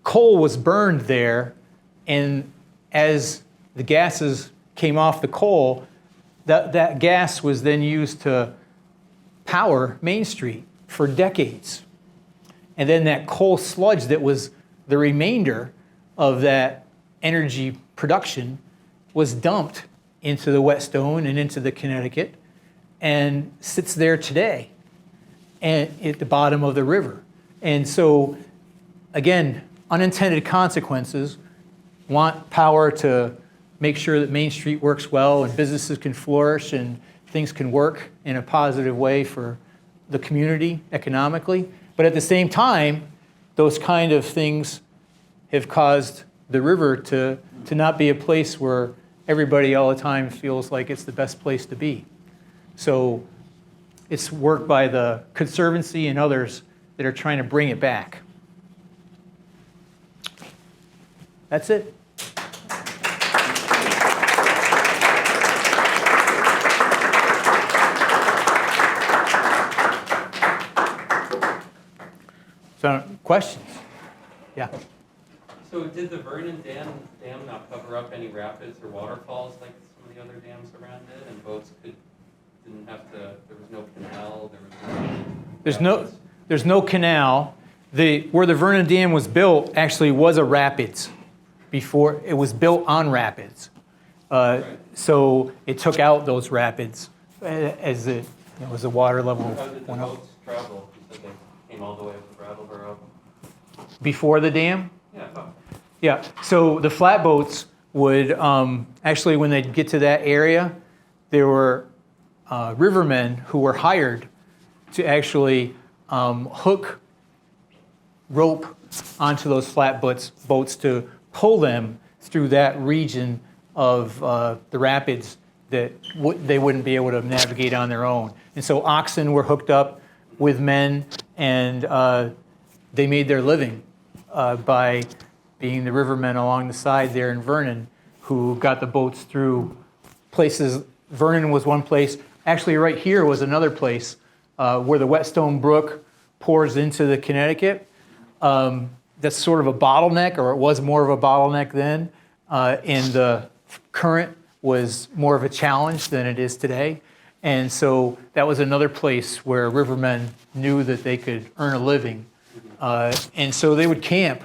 Coal was burned there, and as the gases came off the coal, that gas was then used to power Main Street for decades. And then that coal sludge that was the remainder of that energy production was dumped into the Whetstone and into the Connecticut, and sits there today and at the bottom of the river. And so, again, unintended consequences. Want power to make sure that Main Street works well and businesses can flourish and things can work in a positive way for the community economically. But at the same time, those kind of things have caused the river to not be a place where everybody all the time feels like it's the best place to be. So it's work by the Conservancy and others that are trying to bring it back. That's it. So, questions? Yeah. So did the Vernon Dam not cover up any rapids or waterfalls like some of the other dams around it, and boats didn't have to? There was no canal. There's no canal. Where the Vernon Dam was built actually was a rapids before. It was built on rapids, Right. so it took out those rapids as the water level How did the went up. boats travel? You said they came all the way up to Brattleboro. Before the dam. Yeah. I thought- Yeah, so the flatboats would, actually, when they'd get to that area, there were rivermen who were hired to actually hook rope onto those boats to pull them through that region of the rapids that they wouldn't be able to navigate on their own. And so oxen were hooked up with men, and they made their living by being the rivermen along the side there in Vernon, who got the boats through places. Vernon was one place. Actually, right here was another place where the Whetstone Brook pours into the Connecticut. That's sort of a bottleneck, or it was more of a bottleneck then, and the current was more of a challenge than it is today. And so that was another place where rivermen knew that they could earn a living. And so they would camp.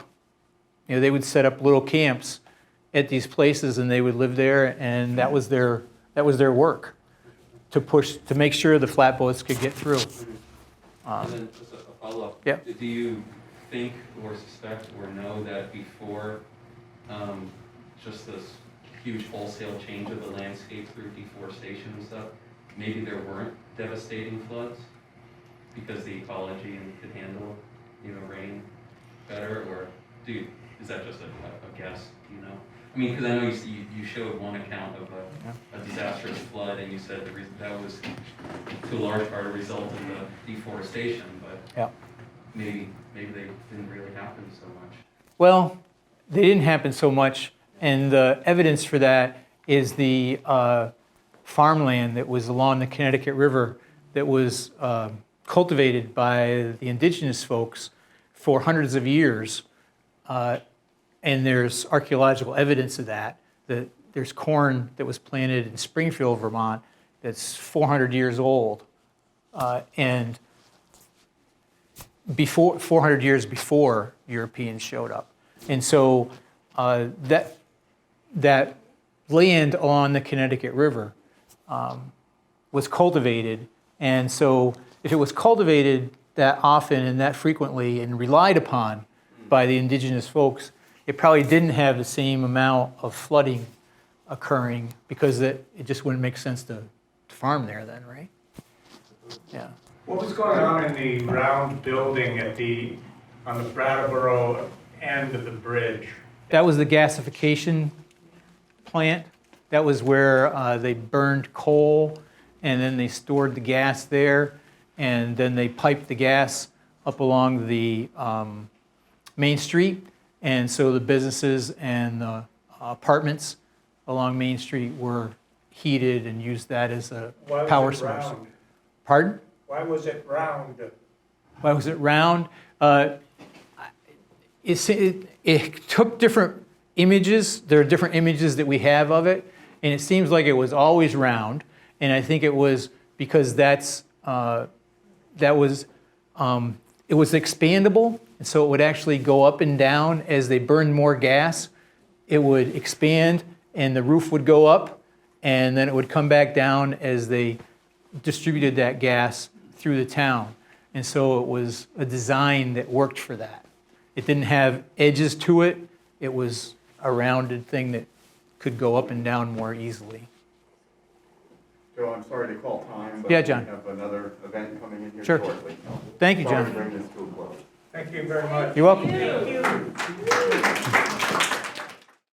They would set up little camps at these places, and they would live there, and that was their work, to make sure the flatboats could get through. And then just a follow-up. Yeah. Do you think or suspect or know that before just this huge wholesale change of the landscape through deforestation and stuff, maybe there weren't devastating floods because the ecology could handle, rain better? Or is that just a guess? I mean, because I know you showed one account of a disastrous flood, and you said the reason that was to a large part a result of the deforestation, but Yeah. maybe they didn't really happen so much. Well, they didn't happen so much, and the evidence for that is the farmland that was along the Connecticut River that was cultivated by the indigenous folks for hundreds of years. And there's archaeological evidence of that there's corn that was planted in Springfield, Vermont, that's 400 years old, and 400 years before Europeans showed up. And so that land along the Connecticut River was cultivated. And so if it was cultivated that often and that frequently and relied upon by the indigenous folks, it probably didn't have the same amount of flooding occurring, because it just wouldn't make sense to farm there then, right? Yeah. What was going on in the round building on the Brattleboro end of the bridge? That was the gasification plant. That was where they burned coal, and then they stored the gas there, and then they piped the gas up along the Main Street. And so the businesses and the apartments along Main Street were heated and used that as a power source. Round? Pardon? Why was it round? Why was it round? It took different images. There are different images that we have of it, and it seems like it was always round. And I think it was because it was expandable, and so it would actually go up and down as they burned more gas. It would expand, and the roof would go up, and then it would come back down as they distributed that gas through the town. And so it was a design that worked for that. It didn't have edges to it. It was a rounded thing that could go up and down more easily. Joe, I'm sorry to call time, but Yeah, John. we have another event coming in here Sure. shortly. Thank you, Sorry John. to bring this to a close. Thank you very much. You're welcome. Thank you.